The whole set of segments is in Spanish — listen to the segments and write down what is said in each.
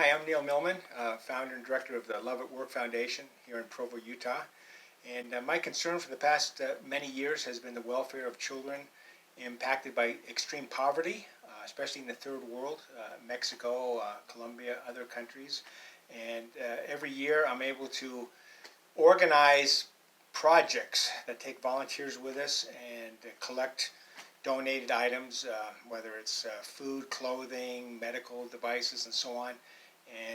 Hi, I'm Neil Millman, founder and director of the Love at Work Foundation here in Provo, Utah. And my concern for the past many years has been the welfare of children impacted by extreme poverty, especially in the third world, Mexico, Colombia, other countries. And every year I'm able to organize projects that take volunteers with us and collect donated items, whether it's food, clothing, medical devices, and so on.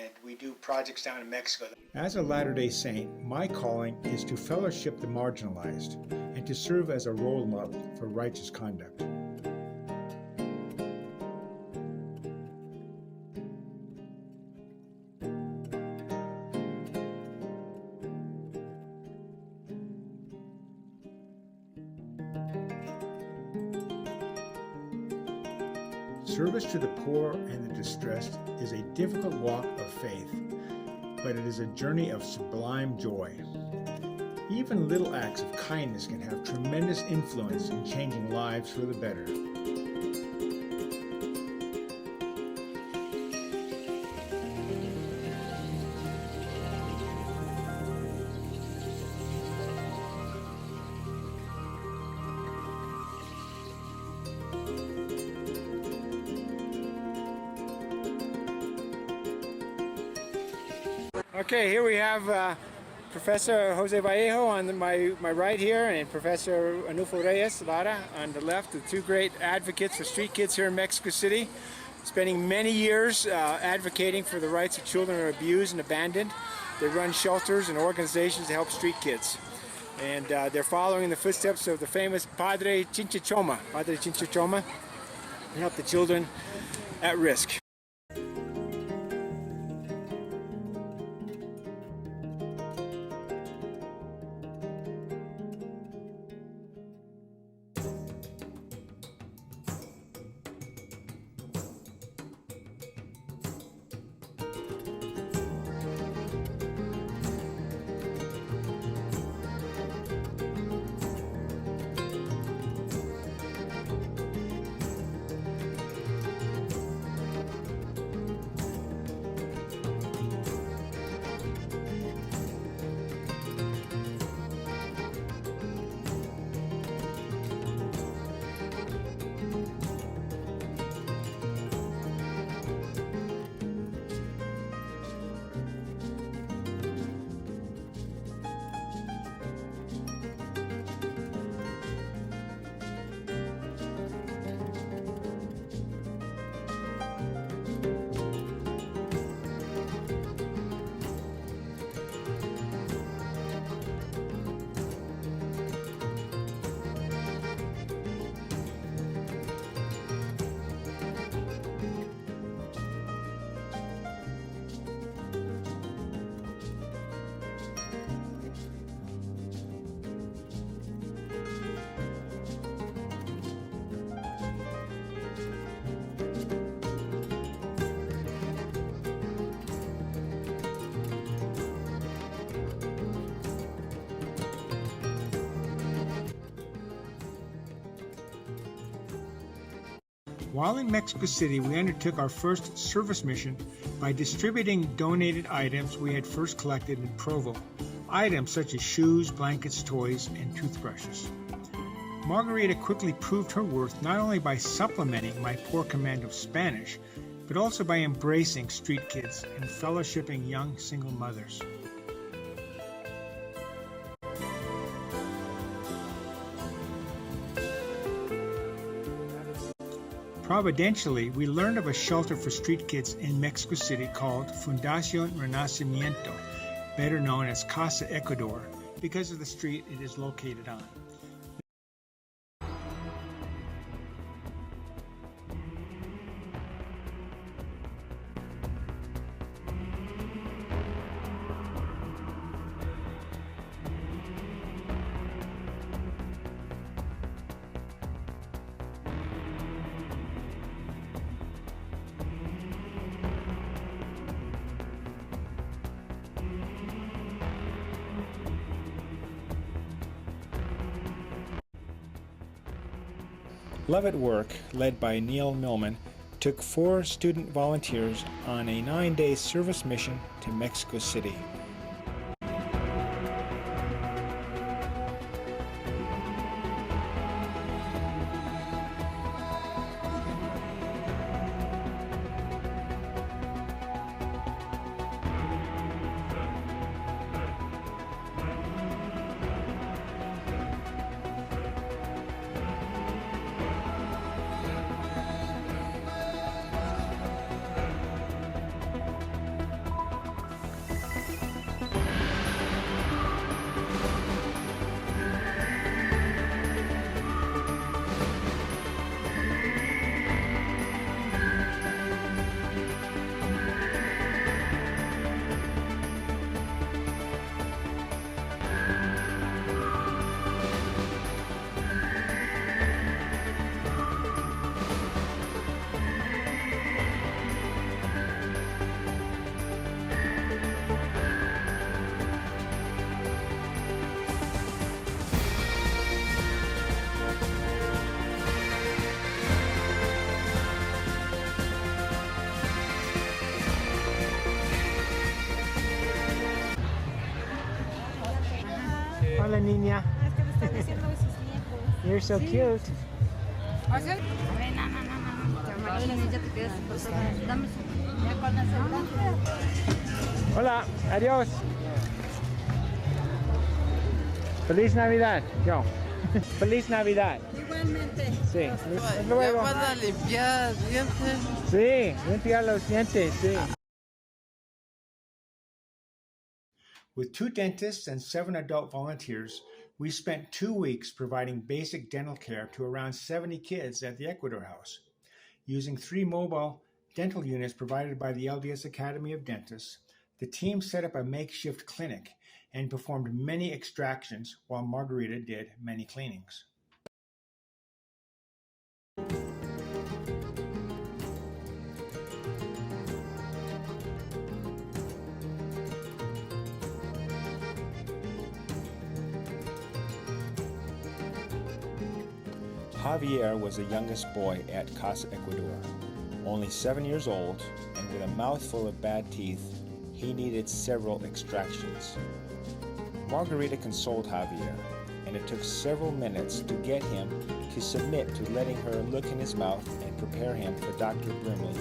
And we do projects down in Mexico. As a Latter-day Saint, my calling is to fellowship the marginalized and to serve as a role model for righteous conduct. Service to the poor and the distressed is a difficult walk of faith, but it is a journey of sublime joy. Even little acts of kindness can have tremendous influence in changing lives for the better. Okay, here we have Professor Jose Vallejo on my right here, and Professor Anulfo Reyes Lara on the left, the two great advocates for street kids here in Mexico City, spending many years advocating for the rights of children who are abused and abandoned. They run shelters and organizations to help street kids. And they're following in the footsteps of the famous Padre Chinchachoma, to help the children at risk. While in Mexico City, we undertook our first service mission by distributing donated items we had first collected in Provo, items such as shoes, blankets, toys, and toothbrushes. Margarita quickly proved her worth not only by supplementing my poor command of Spanish, but also by embracing street kids and fellowshipping young single mothers. Providentially, we learned of a shelter for street kids in Mexico City called Fundacion Renacimiento, better known as Casa, Ecuador, because of the street it is located on. Love at Work, led by Neil Millman, took 4 student volunteers on a 9-day service mission to Mexico City. Hola, niña. Es que me están diciendo de sus nietos. You're so cute. A ver, no, ya te quedas sin pasar. Dame su... Ya cuando se Hola, adiós. Feliz Navidad. Yo. Feliz Navidad. Igualmente. Sí. Luego. ¿Ya van a limpiar dientes? Sí, limpiar los dientes, sí. With 2 dentists and 7 adult volunteers, we spent 2 weeks providing basic dental care to around 70 kids at the Ecuador House. Using 3 mobile dental units provided by the LDS Academy of Dentists, the team set up a makeshift clinic and performed many extractions while Margarita did many cleanings. Javier was the youngest boy at Casa, Ecuador. Only 7 years old, and with a mouthful of bad teeth, he needed several extractions. Margarita consoled Javier, and it took several minutes to get him to submit to letting her look in his mouth and prepare him for Dr. Brimley.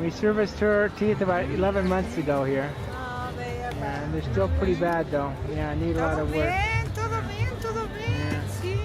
We serviced her teeth about 11 months ago here. Oh, they are Yeah, and they're still pretty bad though. Yeah, need a lot of work. Todo bien, todo bien. Sí.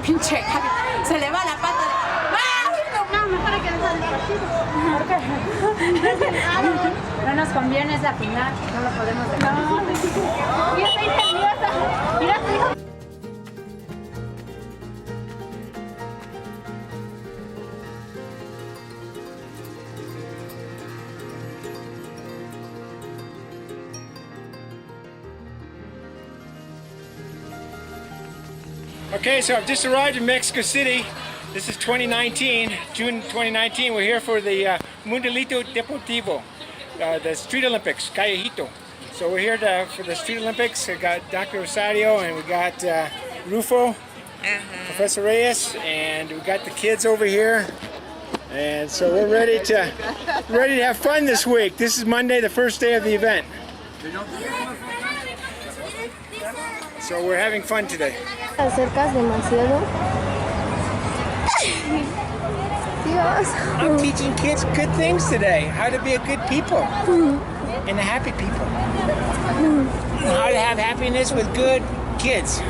Pinche Javi, se le va la pata. No, mejor hay que dejar el partido. No nos conviene esa final, no lo podemos dejar. No, yo estoy nerviosa. Mira tu hijo. Okay, so I've just arrived in Mexico City. This is 2019, June 2019. We're here for the Mundialito Deportivo, the Street Olympics, Callejito. So we're here for the Street Olympics. We got Dr. Rosario and we got Rufo, Professor Reyes, and we got the kids over here. And so we're ready to have fun this week. This is Monday, the first day of the event. So we're having fun today. Acercas demasiado. Dios. I'm teaching kids good things today. How to be a good people and a happy people. How to have happiness with good kids.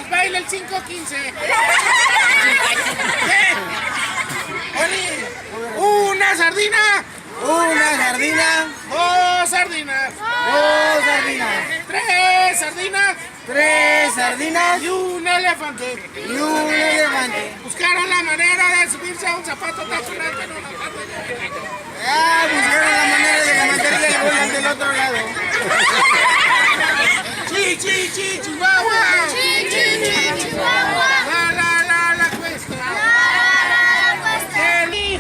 Baila el 5-15. Una sardina. Una sardina. Dos sardinas. Dos sardinas. Tres sardinas. Tres sardinas. Y un elefante. Y un elefante. Buscaron la manera de subirse a un zapato tachonante en una pata. Buscaron la manera de levantarse el volante del otro lado. Chi, chi, chi, chihuahua. Chi, chi, chi, chihuahua. La cuesta.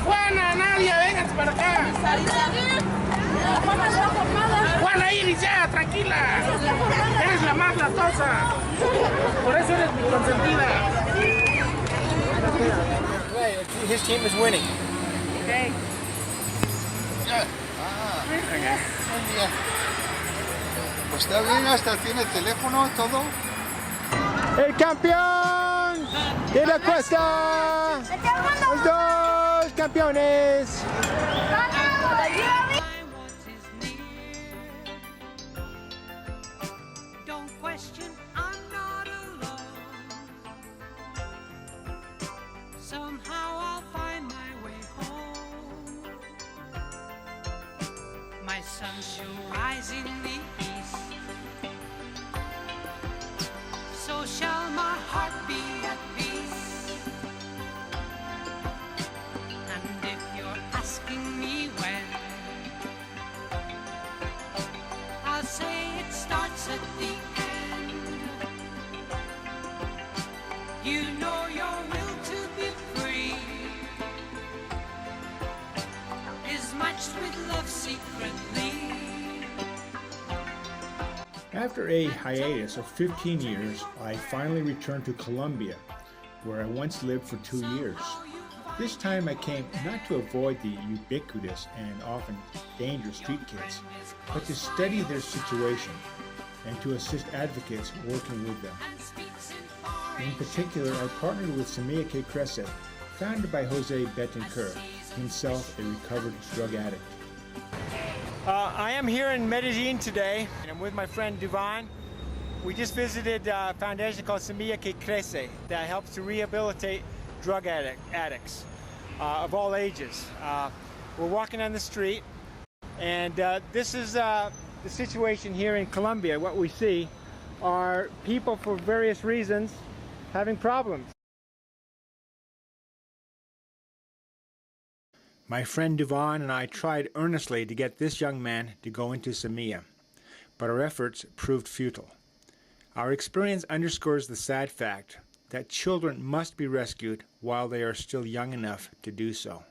Juana, Nadia, vénganse para acá. Juana Iris, ya, tranquila. Eres la más latosa. Por eso eres mi consentida. His team is winning. Okay. Pues está bien, hasta tiene teléfono, todo. ¡El campeón de la cuesta! ¡Los dos campeones! Don't question, I'm not alone. Somehow I'll find my way home. My sun shall rise in the east. So shall my heart be at peace. And if you're asking me when, I'll say it starts at the end. You know your will to be free is matched with love secretly. After a hiatus of 15 years, I finally returned to Colombia, where I once lived for 2 years. This time I came not to avoid the ubiquitous and often dangerous street kids, but to study their situation and to assist advocates working with them. In particular, I partnered with Semilla Que Crece, founded by Jose Betancourt, himself a recovered drug addict. I am here in Medellin today, and I'm with my friend Divine. We just visited a foundation called Semilla Que Crece that helps to rehabilitate drug addicts of all ages. We're walking on the street, and this is the situation here in Colombia. What we see are people for various reasons having problems. My friend Divine and I tried earnestly to get this young man to go into Semilla, but our efforts proved futile. Our experience underscores the sad fact that children must be rescued while they are still young enough to do so.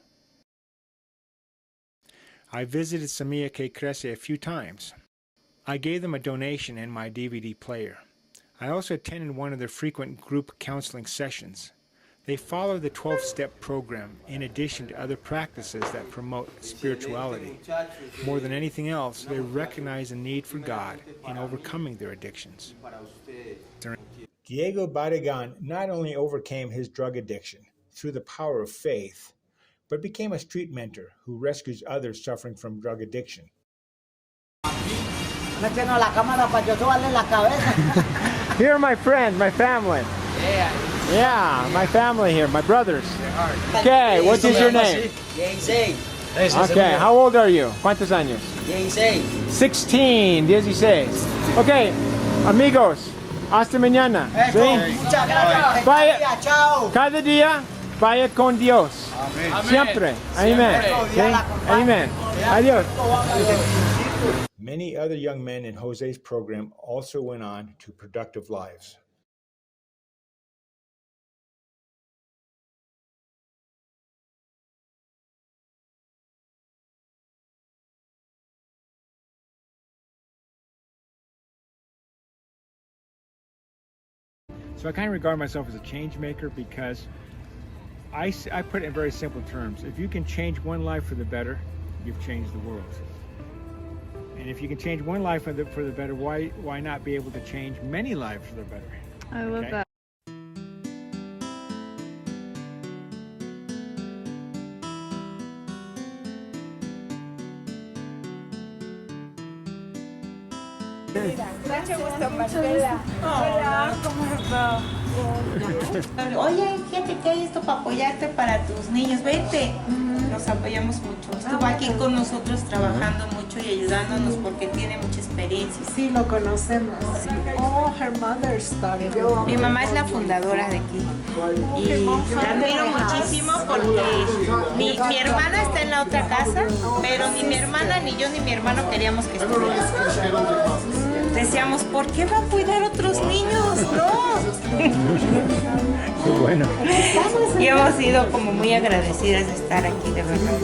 I visited Semilla Que Crece a few times. I gave them a donation and my DVD player. I also attended one of their frequent group counseling sessions. They follow the 12-step program in addition to other practices that promote spirituality. More than anything else, they recognize the need for God in overcoming their addictions. Diego Barragan not only overcame his drug addiction through the power of faith, but became a street mentor who rescues others suffering from drug addiction. Here are my friends, my family. Yeah, my family here, my brothers. Okay, what is your name? Okay, how old are you? ¿Cuántos años? 16, 16. Okay, amigos, hasta mañana. ¿Sí? Vaya, cada día, vaya con Dios. Siempre. Amen. ¿Sí? Amen. Adiós. Many other young men in Jose's program also went on to productive lives. So I kind of regard myself as a change maker because I put it in very simple terms. If you can change one life for the better, you've changed the world. And if you can change one life for the better, why not be able to change many lives for the better? I love that. Mucho gusto, Marcela. Hola, ¿cómo estás? Oye, fíjate que hay esto para apoyarte para tus niños. Vente. Nos apoyamos mucho. Estuvo aquí con nosotros trabajando mucho y ayudándonos porque tiene mucha experiencia. Sí, lo conocemos. Oh, her mother started. Mi mamá es la fundadora de aquí. Y la admiro muchísimo porque mi hermana está en la otra casa, pero ni mi hermana, ni yo, ni mi hermano queríamos que estuviera. Decíamos, ¿por qué va a cuidar otros niños? No. Qué bueno. Y hemos sido como muy agradecidas de estar aquí, de verdad.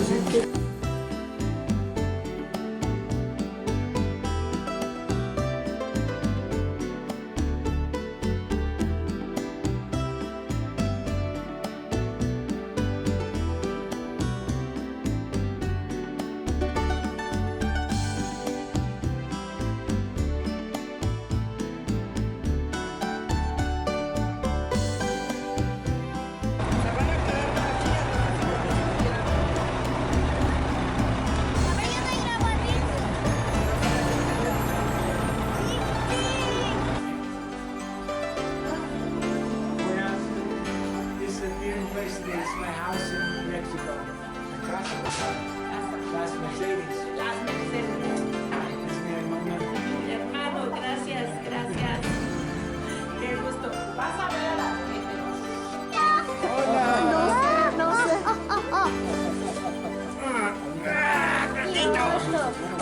Las Mercedes. Las Mercedes. Hermano, gracias, gracias. Qué gusto. Vas a ver a la gente. Hola. No sé.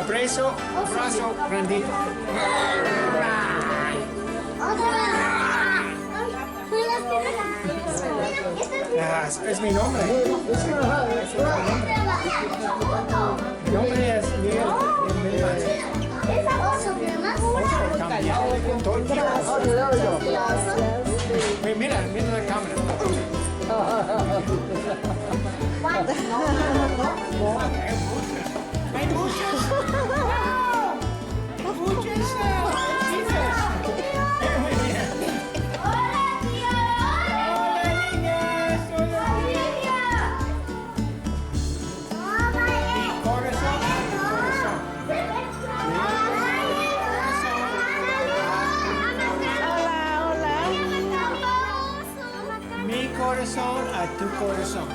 Abrazo, abrazo, grandito. Es mi nombre. Mi nombre es Millman. Mira la cámara. Hay muchos. Corazón a tu corazón.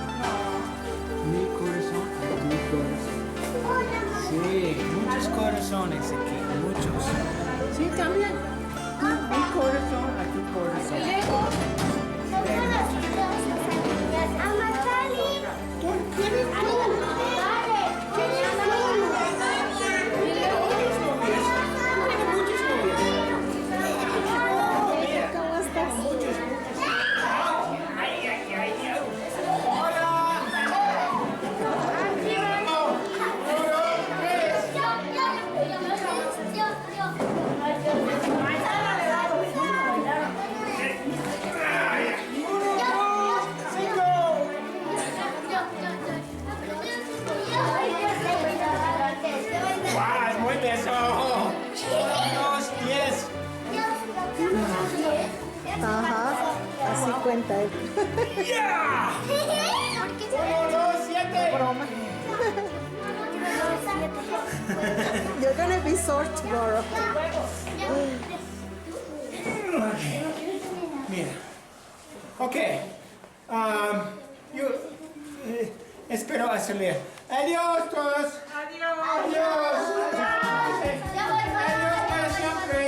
Mi corazón a tu corazón. Sí, muchos corazones aquí, muchos. Sí, también. Mi corazón a tu corazón. Ajá, así cuenta él. ¡Ya! Broma. You're gonna be sore tomorrow. Mira. Okay. Espero hacerle. Adiós todos. Adiós. Adiós. Adiós para siempre.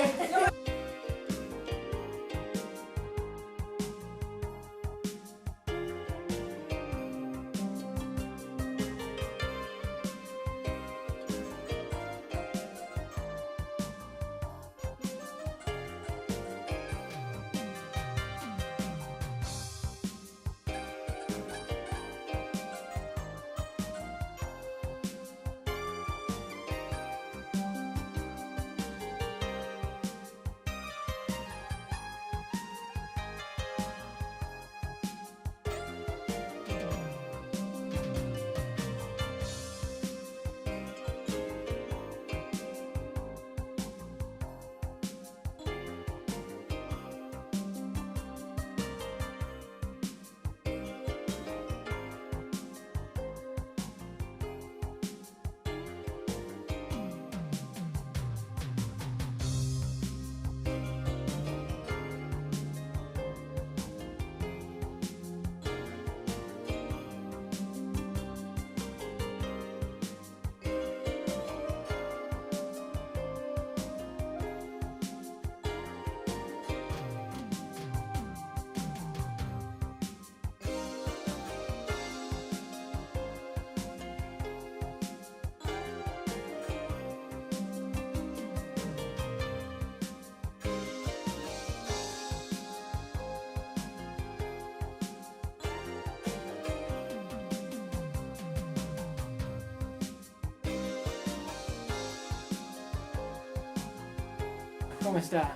¿Cómo está?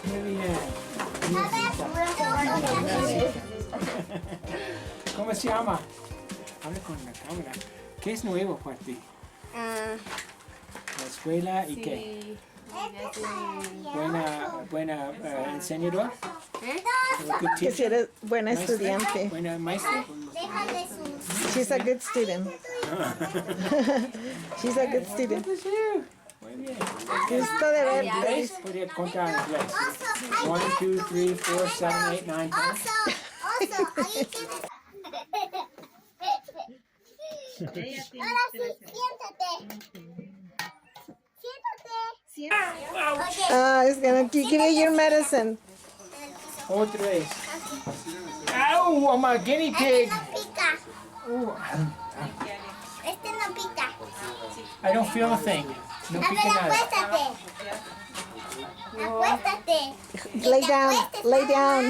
Muy bien. ¿Cómo se llama? Habla con la cámara. ¿Qué es nuevo para ti? La escuela y qué. Buena enseñadora. Que si eres buena estudiante. Buena maestra. She's a good student. She's a good student. Muy bien. Gusto de verte. ¿Inglés? Podría contar en inglés. 1, 2, 3, 4, 7, 8, 9, 10. Ahora sí, siéntate. It's gonna give you your medicine. Otra vez. ¡Au! I'm a guinea pig. No pica. Este no pica. I don't feel a thing. No A ver, pica nada. acuéstate. Acuéstate. Lay down. Lay down.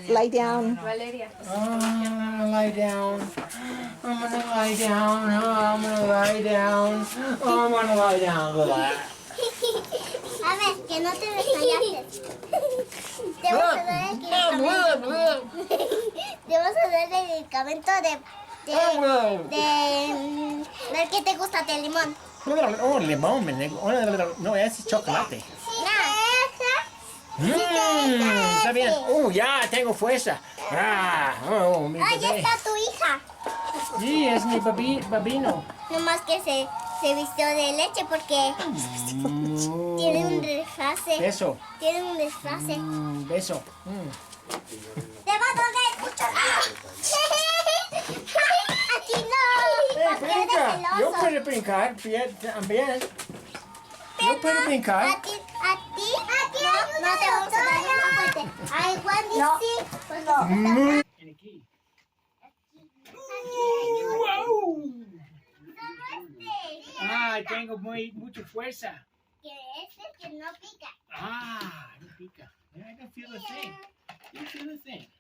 Lay down. Valeria. Oh, I'm gonna lie down. I'm gonna lie down. Oh, I'm gonna lie down. Oh, I'm gonna lie down. A ver, que no te desmayaste. Te vamos a dar el medicamento. Te vamos a dar el medicamento de ver qué te gusta de limón. Oh, limón, no, ese es chocolate. Está bien. Ya tengo fuerza. Mi Ahí bebé. está tu hija. Sí, es mi babino. Nomás que se vistió de leche porque tiene un desfase. Beso. Tiene un desfase. Beso. Te va a doler mucho. Aquí no. Porque eres Brinca. celoso. Yo puedo brincar también. Yo puedo brincar. A ti no te vamos a dar nada fuerte. Ay, Juan, sí. Pues no. Aquí. Tengo mucha fuerza. Que no pica. No pica. I don't feel a thing. I don't feel a thing.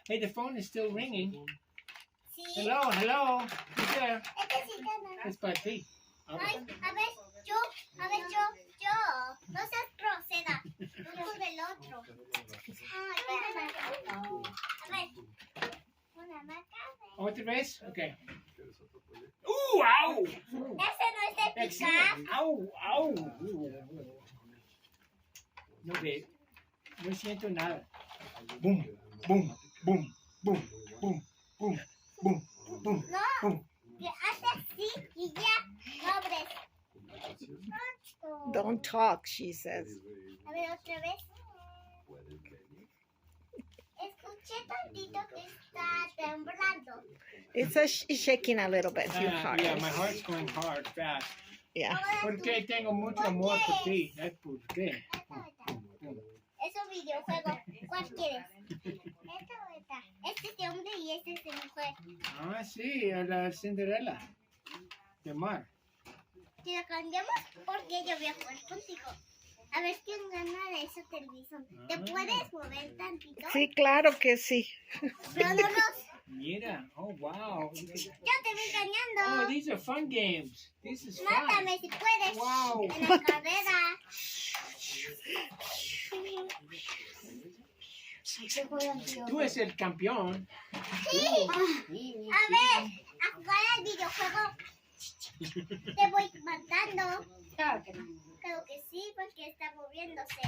Hey, the phone is still ringing. Sí. Hello. Who's there? Sí, gana. Es para ti. Ay, a ver, yo. No seas grosera. Tú con el otro. Ay, espérame. A ver. Una maca. ¿Otra vez? Ok. ¡Au! Ese no es de picar. ¡Au! No ve. No siento nada. Boom. No. Que hace así y ya. Pobres. Don't talk, she says. A ver, otra vez. Escuché tantito que está temblando. It's shaking a little bit. Your heart. Yeah, my heart's going hard, fast. Yeah. Porque tengo mucho amor por ti. ¿Es por qué? Es un videojuego. ¿Cuál quieres? Esta o esta. Este es de hombre y este es de mujer. Sí, a la Cinderella. De mar. Si lo cambiamos, porque yo voy a jugar contigo. A ver quién gana de esa televisión. ¿Te puedes mover tantito? Sí, claro que sí. Pero no los... Mira, oh wow. Yo te voy ganando. Oh, these are fun games. This is fun. Mátame si puedes. Wow. En la carrera. Tú eres el campeón. Sí. A ver, a jugar al videojuego. Te voy matando. Creo que sí, porque está moviéndose.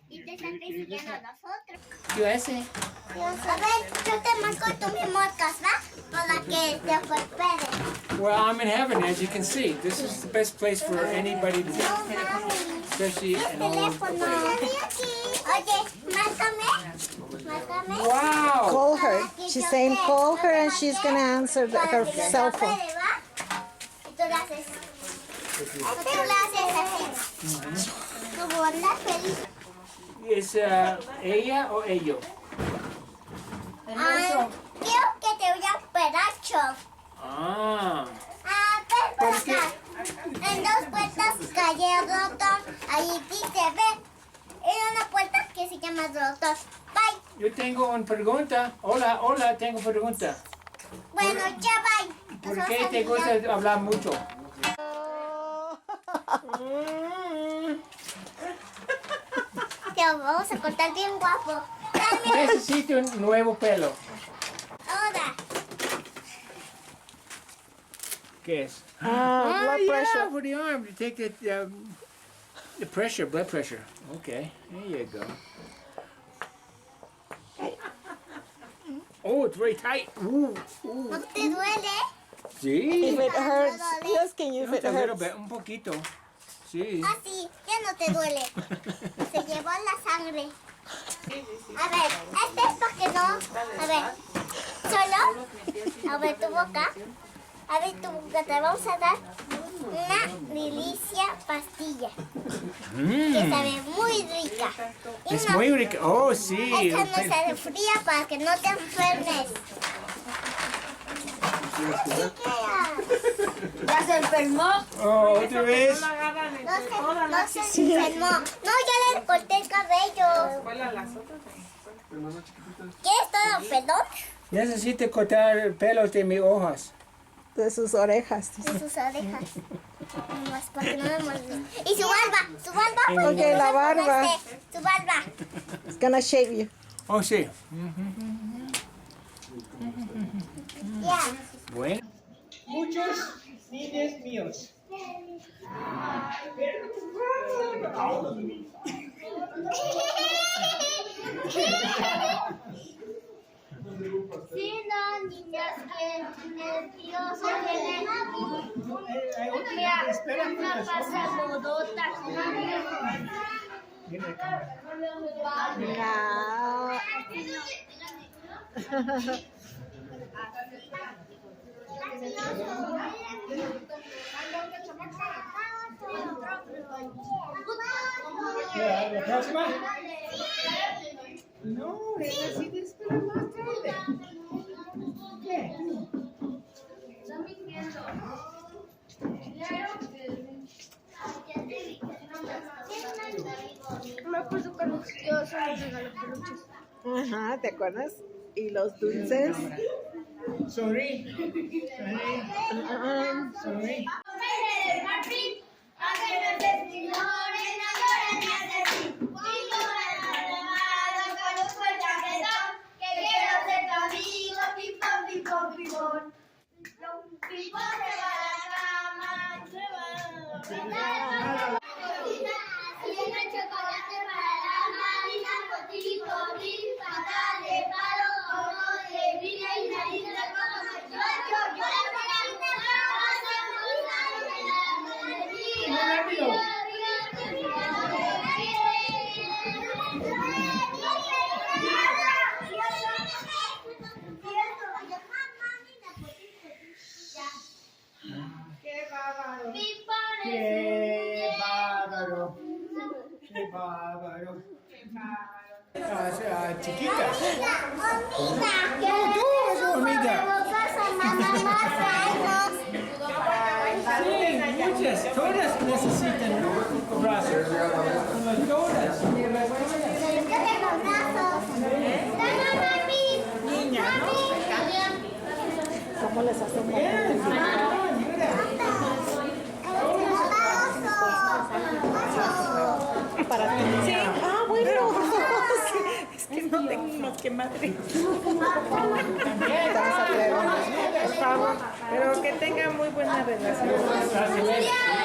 Y te están persiguiendo a nosotros. Yo ese. A ver, yo te marco, tú me marcas, ¿va? Para que te prospere. Well, I'm in heaven, as you can see. This is the best place for anybody to be, especially an old Teléfono. Oye, márcame. Wow. Call her. She's saying call her and she's going to answer her cell phone. Y tú le haces. Tú le haces así. Como andas feliz. ¿Es ella o ellos? Quiero que te voy a operar, Choc. Perfecto. En dos puertas calle roto. Ahí dice, ve. En una puerta que se llama roto. Bye. Yo tengo una pregunta. Hola, tengo pregunta. Bueno, ya bye. ¿Por qué te gusta hablar mucho? lo vamos a cortar bien guapo. Necesito un nuevo pelo. Ahora. ¿Qué es? Blood pressure. Yeah, for the arm to take the pressure, blood pressure. Okay, there you go. Oh, it's very tight. Ooh, ooh. ¿No te duele? Sí. If it hurts, asking you if it A little hurts. bit, un poquito. Sí. Ah, sí, ya no te duele. Se llevó la sangre. A ver, este es para que no. A ver, solo. A ver tu boca. A ver tu boca. Te vamos a dar una delicia pastilla. Que sabe muy rica. Y Es no- muy rico. Oh, sí. Esta no sabe fría para que no te enfermes. ¿Ya se enfermó? Oh, otra vez. No se enfermó. No, ya le corté el cabello. ¿Quieres todo, perdón? Necesito cortar pelos de mis hojas. De sus orejas. De sus orejas. Más para que no me moleste. Y su barba. Su barba. Pues, Ok, que no la me barba. moleste. Su barba. It's gonna shave you. Oh, sí. Ya. Bueno. Muchos niños míos. Si no, niñas que nerviosos vienen a mí. Una pasadota conmigo. ¿La próxima? No, necesito esperar más tarde. ¿Qué? Me acuerdo cuando yo solo regalo peluches. Ajá, ¿te acuerdas? Y los dulces. Sorry. Sorry. ¡Qué bárbaro! ¡Qué bárbaro! Chiquitas. Muchas, todas necesitan brazos. Todas. Niña, ¿no? ¿Cómo les hacemos? Para ti. Sí. Ah, bueno. Es que no tengo más que madre. Por favor. Pero que tenga muy buena relación.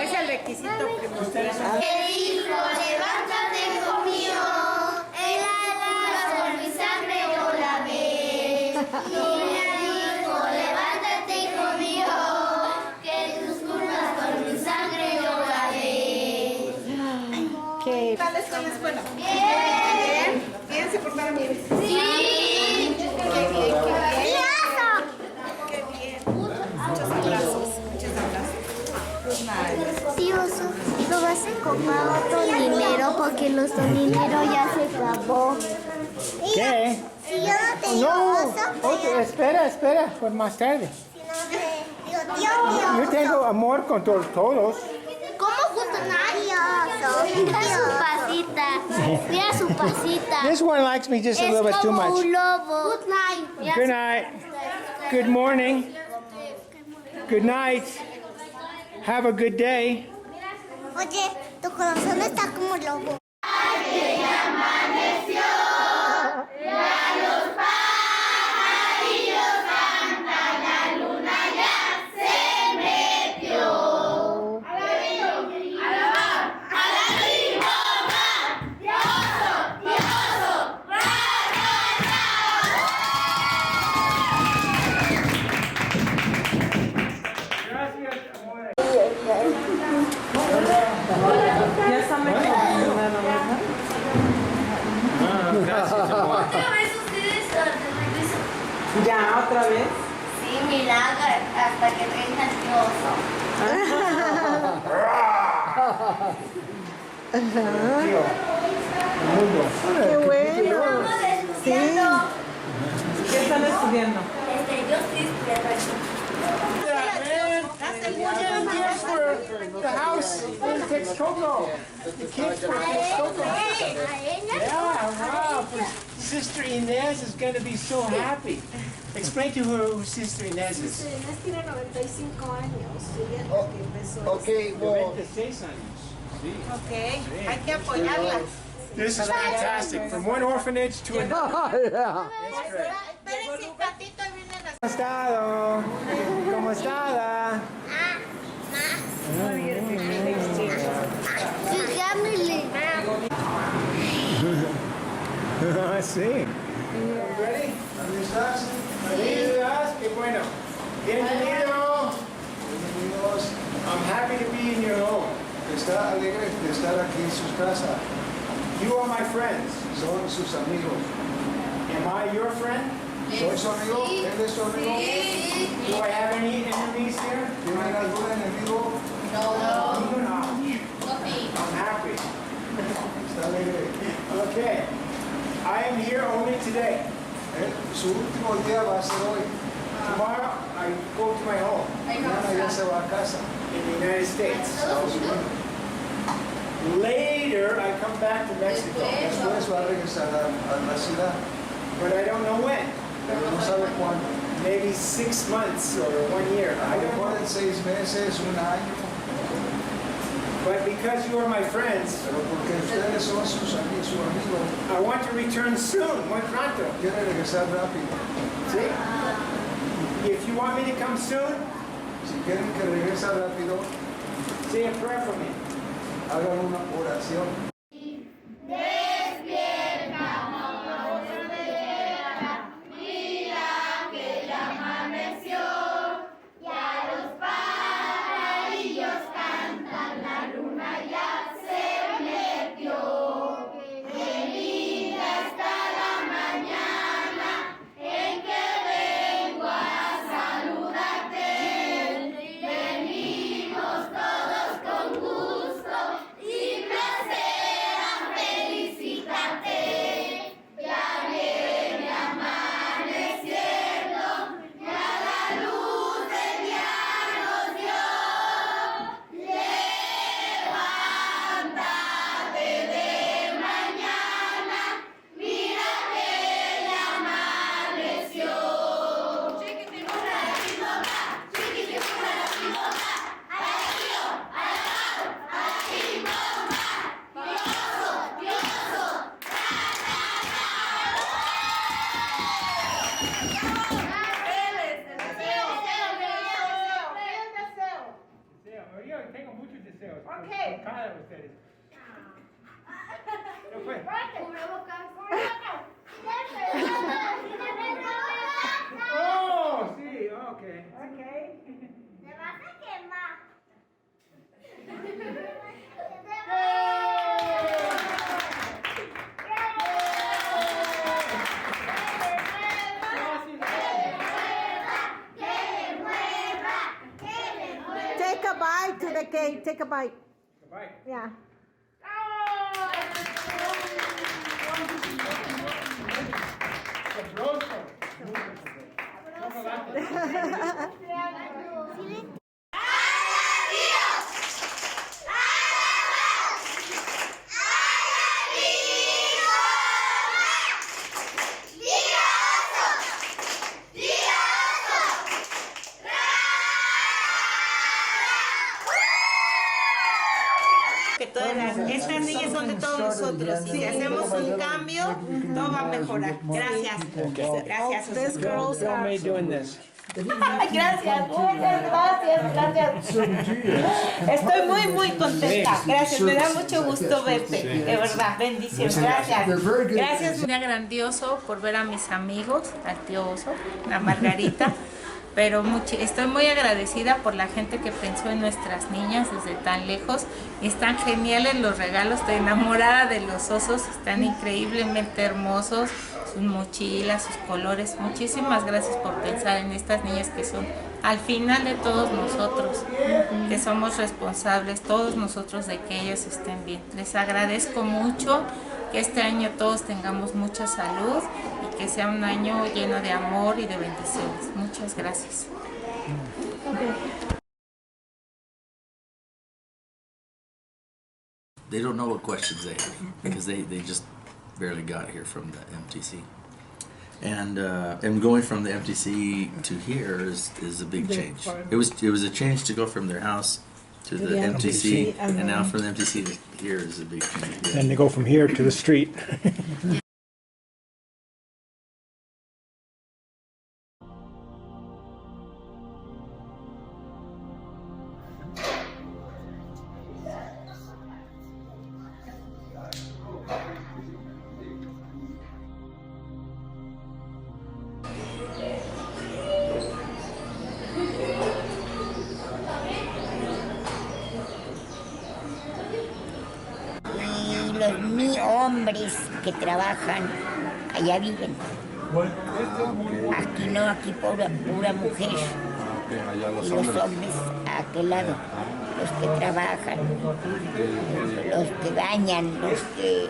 Es el requisito primordial. Hijo, levántate, hijo mío, el alma con mi sangre yo lavé. Niña, hijo, levántate, hijo mío, que tus culpas con mi sangre yo lavé. ¿Qué tal está la escuela? Bien. ¿Bien? ¿Se portaron bien? Sí. Qué bien, qué bien. Qué bien. Muchos abrazos. Muchos abrazos. Tío Oso, ¿no vas a comprar otro dinero? Porque nuestro dinero ya se acabó. ¿Qué? Si yo no tengo oso, Otro, espera, por más tarde. si no te digo, tío mío. Yo tengo amor con todos. ¿Cómo funcionaría oso? Mira su pasita. Mira su pasita. This one likes me just a little bit too Es como much. un lobo. Good night. Good night. Good morning. Good night. Have a good day. Oye, tu corazón está como lobo. Ay, te llama. Ya está mejor, ¿verdad? Gracias, amor. ¿Otra vez ustedes de regreso? Ya, otra vez. Sí, milagro, hasta que venga el tío Oso. Qué bueno. Estamos estudiando. ¿Qué están estudiando? Yo estoy estudiando aquí. The house in Texcoco. The kids from Texcoco. Yeah, wow. Sister Inez is going to be so happy. Explain to her who Sister Inez is. Inés tiene 95 años. Ella es la que empezó. Okay, well, 96 años. Sí. Ok, hay que apoyarla. This is fantastic. From one orphanage to another. Espérense un ratito, ahí vienen las... ¿Cómo estado? ¿Cómo está? Sí. Ready? ¿dónde estás? Bienvenidos. Qué bueno. Bienvenido. Bienvenidos. I'm happy to be in your home. Está alegre de estar aquí en su casa. You are my friends. Son sus amigos. Am I your friend? ¿Soy su amigo? ¿Él es su amigo? Do I have any enemies here? ¿Tienen algún enemigo? No. I'm happy. Está alegre. Okay. I am here only today. Su último día va a ser hoy. Tomorrow I go to my home Mañana ya se va a casa. in the United States. Estados Unidos. Later I come back to Mexico, Después va a regresar a la ciudad. but I don't know when. Pero no sabe cuándo. Maybe 6 months or 1 year. A I lo don't mejor know. en 6 meses, un año. But because you are my friends, Pero porque ustedes son su amigo, I want to return soon, muy pronto. quiere regresar rápido. See? If you want me to come soon, Si quieren que regrese rápido, say a prayer for me. hagan una oración. Tengo muchos deseos. Ok. Cada de ustedes. ¿Qué fue? Oh, sí, okay. Te vas a quemar. Take a bite to the cake. Take a bite. Bye. Yeah. Que todas estas niñas son de de todos nosotros. Y si hacemos un cambio, todo va a mejorar. Gracias. Gracias. This girls How am I doing this? Gracias, gracias. Estoy muy contenta. Gracias, me da mucho gusto verte. De verdad, bendiciones. Gracias. Gracias. Un día grandioso por ver a mis amigos, al tío Oso, a Margarita. Pero estoy muy agradecida por la gente que pensó en nuestras niñas desde tan lejos. Están geniales los regalos, estoy enamorada de los osos, están increíblemente hermosos, sus mochilas, sus colores. Muchísimas gracias por pensar en estas niñas que son al final de todos nosotros, que somos responsables todos nosotros de que ellas estén bien. Les agradezco mucho, que este año todos tengamos mucha salud y que sea un año lleno de amor y de bendiciones. Muchas gracias. They don't know what questions they have because they just barely got here from the MTC. And going from the MTC to here is a big change. It was a change to go from their house to the MTC, and now from the MTC to here is a big change. Yeah. And to go from here to the street. Los hombres que trabajan allá viven. Aquí no, aquí pura mujer. Y los hombres a aquel lado, los que trabajan, los que bañan, los que...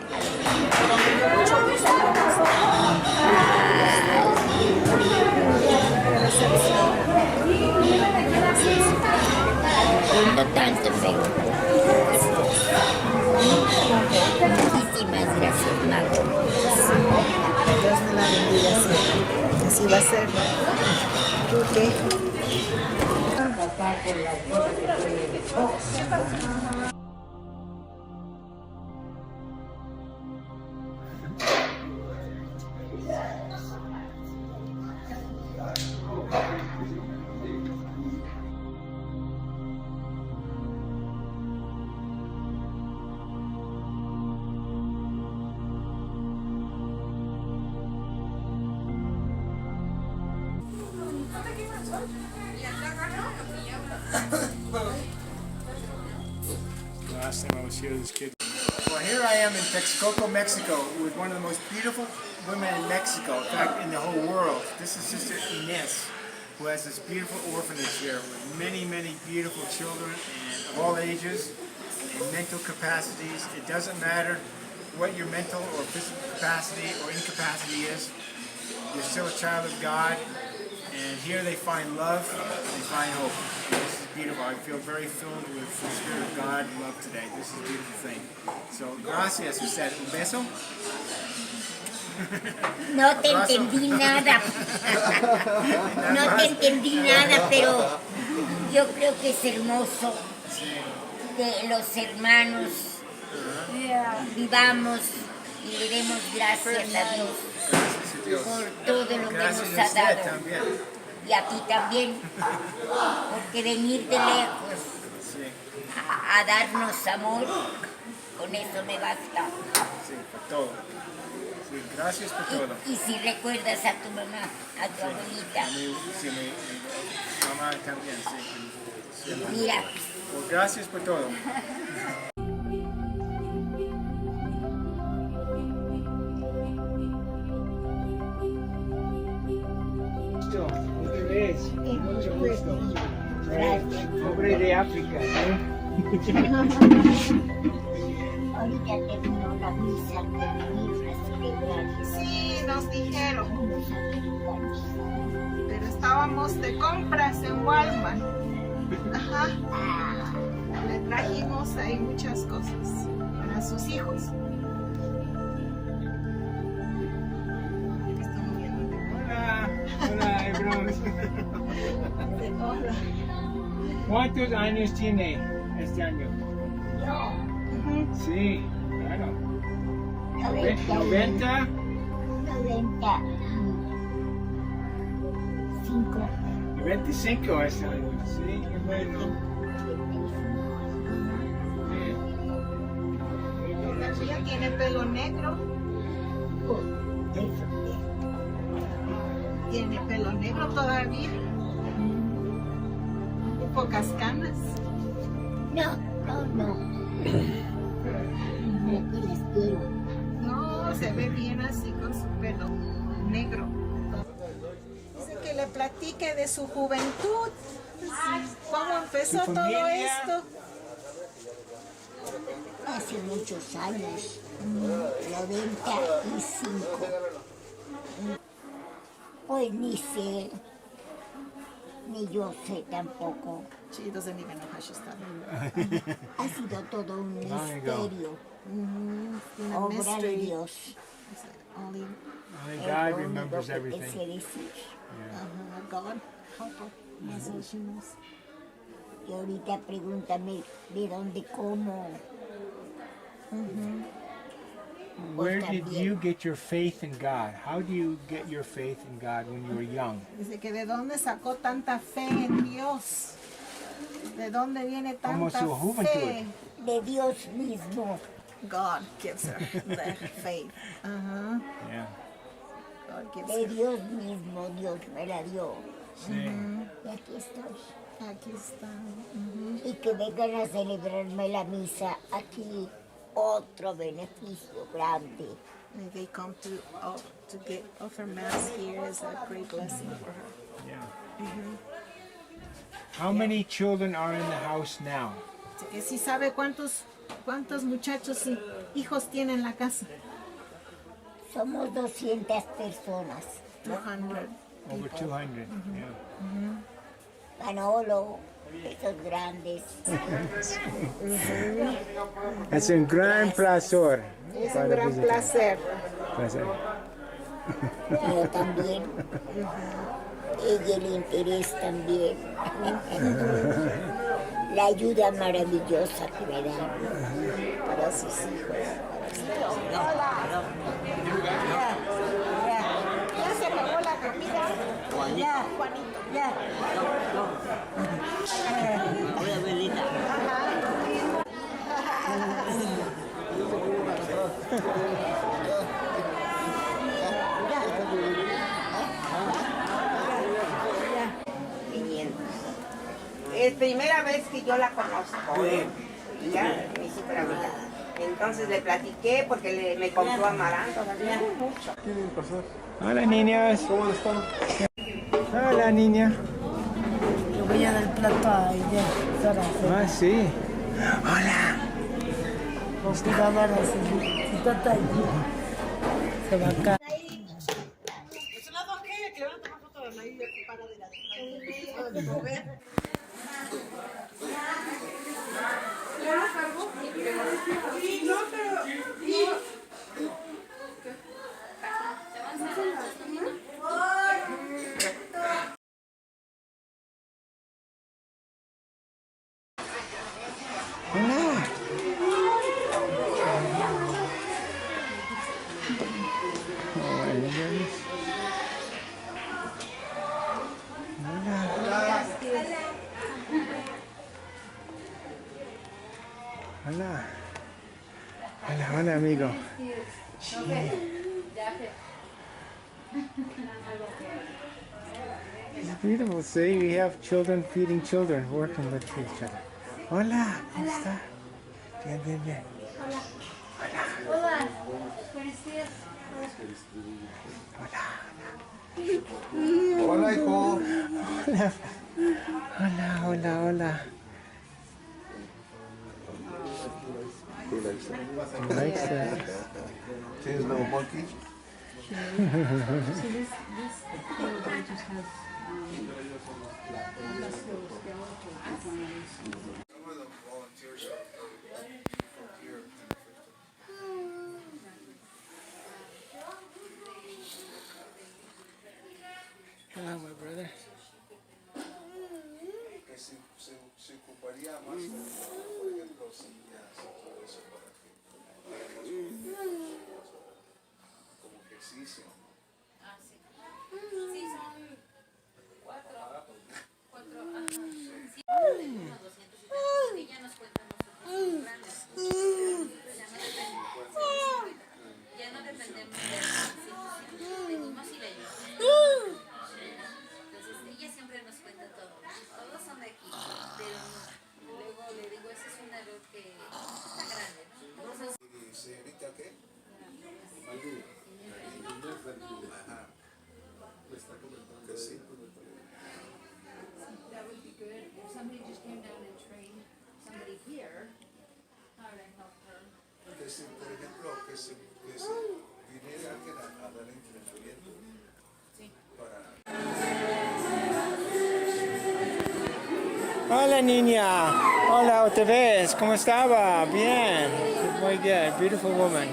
No tanto, pero... Muchísimas gracias, Mago. Dios me la bendiga. Así va a ser. Last time I was here, this kid. Well, here I am in Texcoco, Mexico, with one of the most beautiful women in Mexico, in fact, in the whole world. This is Sister Inez, who has this beautiful orphanage here with many, many beautiful children and of all ages and mental capacities. It doesn't matter what your mental or physical capacity or incapacity is. You're still a child of God, and here they find love, they find hope. This is beautiful. I feel very filled with the Spirit of God and love today. This is a beautiful thing. So, gracias, usted. Un beso. No te entendí nada. No te entendí nada, pero yo creo que es hermoso que los hermanos vivamos y le demos gracias a Dios por todo lo que nos ha dado. Y a ti también, porque venir de lejos a darnos amor, con eso me basta. Sí, por todo. Sí, gracias por todo. Y si recuerdas a tu mamá, a tu abuelita. Sí, mi mamá también, sí. Mira. Pues gracias por todo. Mucho gusto. Gracias. Pobre de África, Ahorita terminó la misa que venir a celebrar. Sí, nos dijeron. Pero estábamos de compras en Walmart. Ajá. Le trajimos ahí muchas cosas para sus hijos. Hola, Hebron. Hola. ¿Cuántos años tiene este año? Yo. Sí, claro. 90. 25 es sí, qué bueno. La suya tiene pelo negro. Tiene pelo negro todavía. Y pocas canas. No. No, se ve bien así con su pelo negro. Dice que le platique de su juventud. ¿Cómo empezó todo esto? Hace muchos años, 95. Pues ni sé, ni yo sé tampoco. She doesn't even know how she started. Ha sido todo un misterio. Obra Obra de Dios. Only God remembers everything. God help her. That's all she knows. Y ahorita pregúntame de dónde como. Where did you get your faith in God? How do you get your faith in God when you were young? Dice que de dónde sacó tanta fe en Dios. ¿De dónde viene Como tanta su juventud. fe? De Dios mismo. God gives her the faith. Yeah. God gives De her. Dios mismo, Dios me la dio. Sí. Y aquí estoy. Aquí está. Y que vengan a celebrarme la misa aquí, otro beneficio grande. And they come to get offer mass here is a great blessing for her. Yeah. How many children are in the house now? Así que sí sabe cuántos muchachos y hijos tiene en la casa. Somos 200 personas. 200. Over 200. Yeah. Manolo, esos grandes. Es un gran placer. Es un gran placer. Yo también. Y el interés también. La ayuda maravillosa que me dan para sus hijos. Ya se acabó la comida. Ya, Juanito. ya. Voy a Belina. Es primera vez que yo la conozco, ya, mi super amiga. Entonces le platiqué porque me compró amaranto, mucho. ¿Quieren pasar? Hola niños. ¿Cómo están? Hola niña. Le voy a dar el plato a ella. Ah, sí. Hola. Con cuidado ahora, si está allí. Se va acá. Es una doquilla que le van a tomar foto de la isla para de la Hola. Hola, hola amigo. Sí. It's beautiful. See, we have children feeding children, working with each other. Hola, ¿cómo está? Bien, bien, bien. Hola. Hola. Buenos días. Hola. Hola, hijo. Hola. Hola, hola, hola. He likes it. He likes that. See his little monkey? So this little boy just has Some of the volunteers are from here. Hello, my brother. Que se ocuparía más, por ejemplo, sillas y todo eso para que Hola niña. Hola otra vez. ¿Cómo estaba? Bien. Muy bien. Beautiful woman.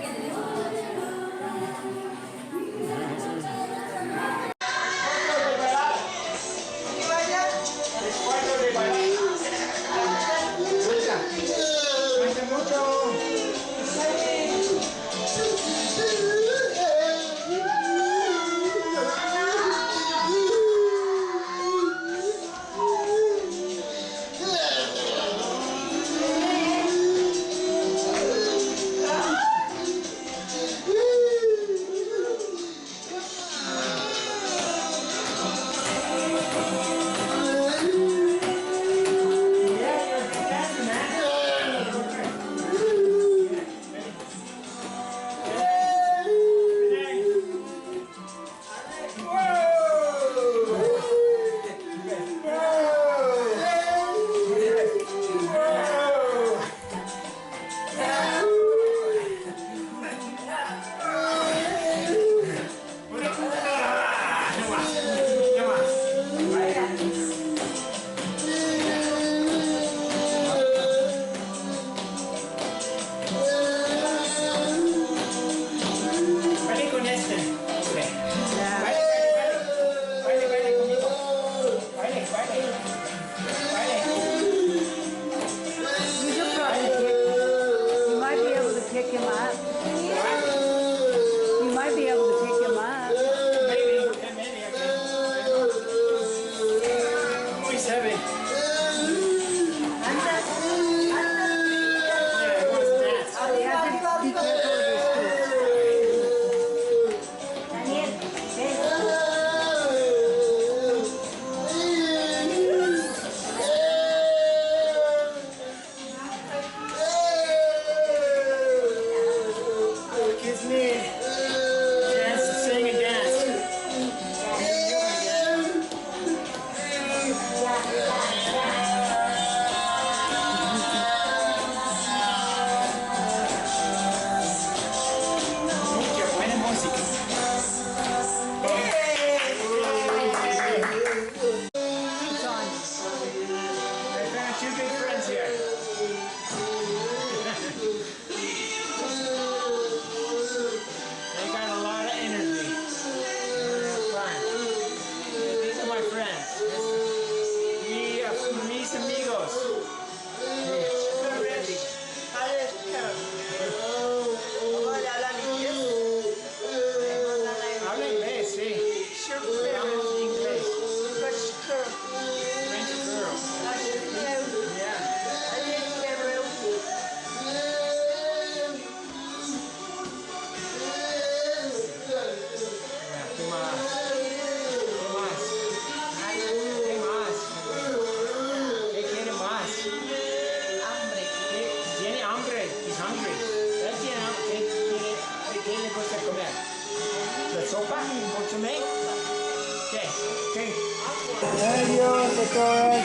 Adiós a todos.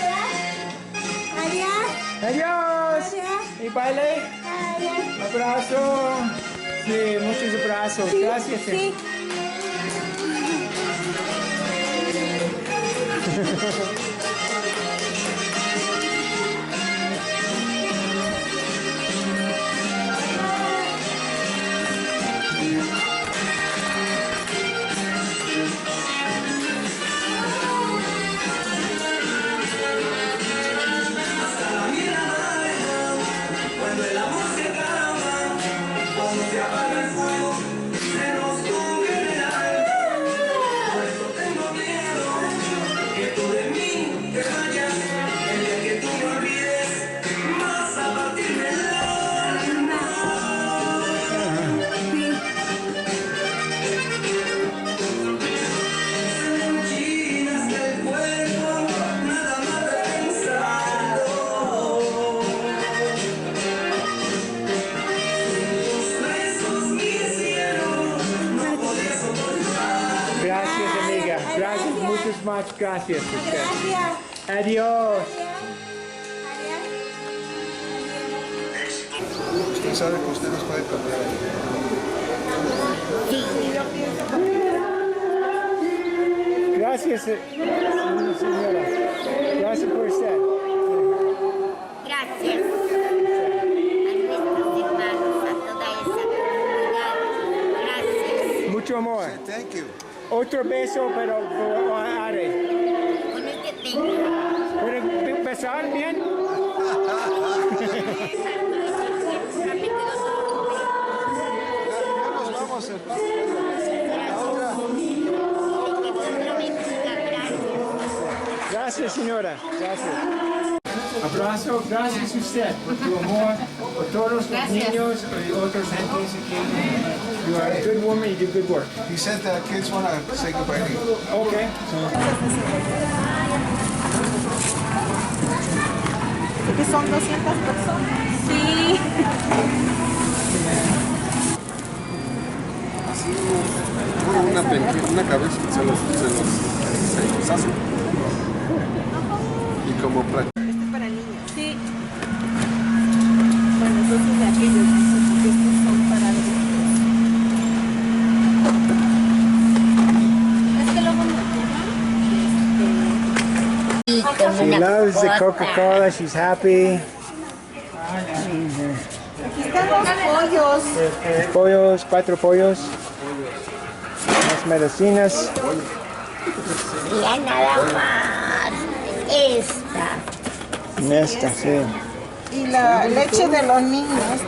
Adiós. Adiós. ¿Y baile? Abrazo. Sí, muchos abrazos. Gracias. Sí. Muchas gracias. Gracias. Adiós. Usted sabe que usted nos puede cambiar. Gracias, señora. Gracias por estar. gracias a nuestros hermanos, a toda esa comunidad. Gracias. Mucho amor. Thank you. Otro beso, pero Are. Con este tengo. ¿Puede besar bien? Gracias, señora. Gracias. Abrazo, gracias a usted por tu amor, por todos los niños y otros gentes aquí. You are a good woman, you do good work. He said the kids want to say goodbye to you. Okay. Que son 200 personas. Sí. Una cabeza se los hace. Y como Este es para niños. Sí. Bueno, entonces de aquellos, estos son para adultos. Es que luego She loves the Coca-Cola, she's happy. Aquí están los pollos. Los pollos, 4 pollos. Las medicinas. Ya nada más. Esta. Esta, sí. Y la leche de los niños.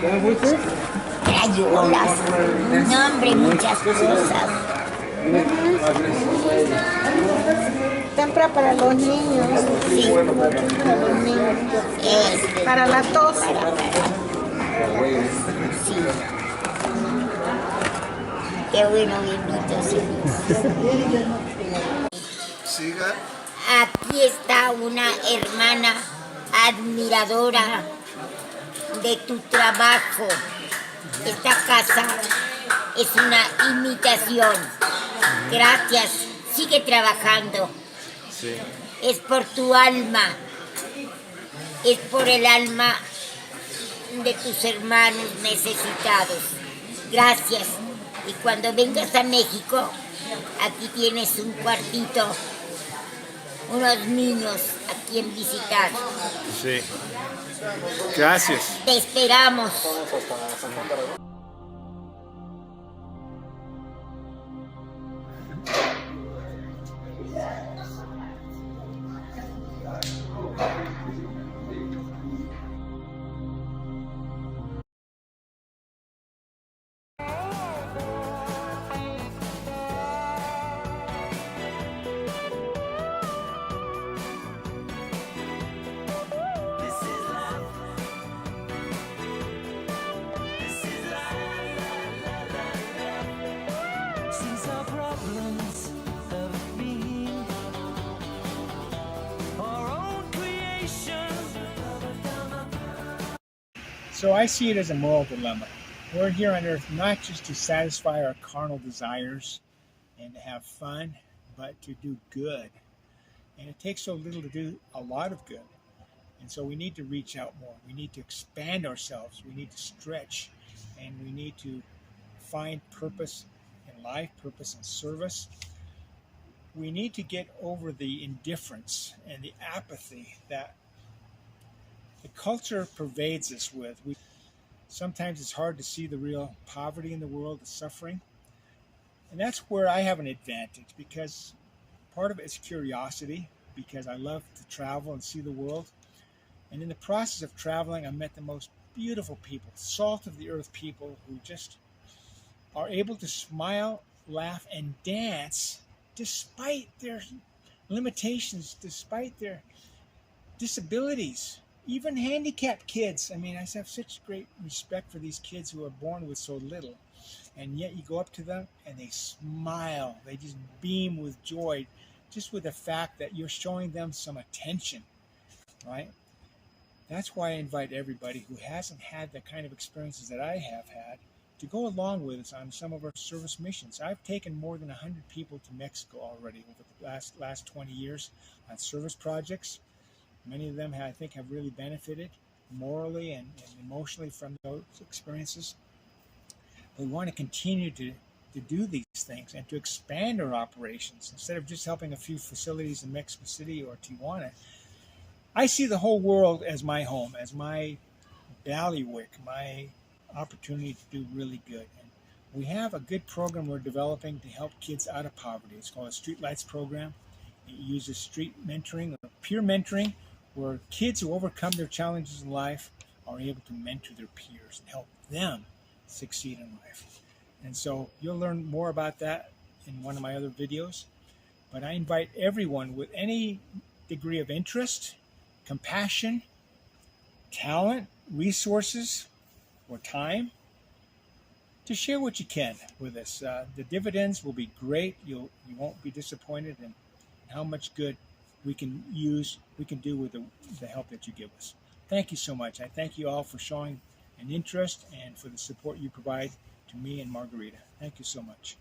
Crayolas. No, hombre, muchas cosas. Tempra para los niños. Sí. Para los niños. Para la tos. Sí. Qué bueno, bendito Siga. Aquí está una hermana admiradora de tu trabajo. Esta casa es una imitación. Gracias. Sigue trabajando. Sí. Es por tu alma. Es por el alma de tus hermanos necesitados. Gracias. Y cuando vengas a México, aquí tienes un cuartito, unos niños a quien visitar. Sí. Gracias. Te esperamos. So I see it as a moral dilemma. We're here on earth not just to satisfy our carnal desires and to have fun, but to do good. And it takes so little to do a lot of good. And so we need to reach out more. We need to expand ourselves. We need to stretch. And we need to find purpose in life, purpose in service. We need to get over the indifference and the apathy that the culture pervades us with. Sometimes it's hard to see the real poverty in the world, the suffering. And that's where I have an advantage, because part of it is curiosity, because I love to travel and see the world. And in the process of traveling, I met the most beautiful people, salt of the earth people who just are able to smile, laugh, and dance despite their limitations, despite their disabilities. Even handicapped kids. I mean, I have such great respect for these kids who are born with so little. And yet you go up to them and they smile. They just beam with joy, just with the fact that you're showing them some attention, right? That's why I invite everybody who hasn't had the kind of experiences that I have had to go along with us on some of our service missions. I've taken more than 100 people to Mexico already over the last 20 years on service projects. Many of them, I think, have really benefited morally and emotionally from those experiences. We want to continue to do these things and to expand our operations. Instead of just helping a few facilities in Mexico City or Tijuana, I see the whole world as my home, as my bailiwick, my opportunity to do really good. And we have a good program we're developing to help kids out of poverty. It's called a Streetlights program. It uses street mentoring or peer mentoring, where kids who overcome their challenges in life are able to mentor their peers and help them succeed in life. And so you'll learn more about that in one of my other videos. But I invite everyone with any degree of interest, compassion, talent, resources, or time to share what you can with us. The dividends will be great. You won't be disappointed in how much good we can do with the help that you give us. Thank you so much. I thank you all for showing an interest and for the support you provide to me and Margarita. Thank you so much.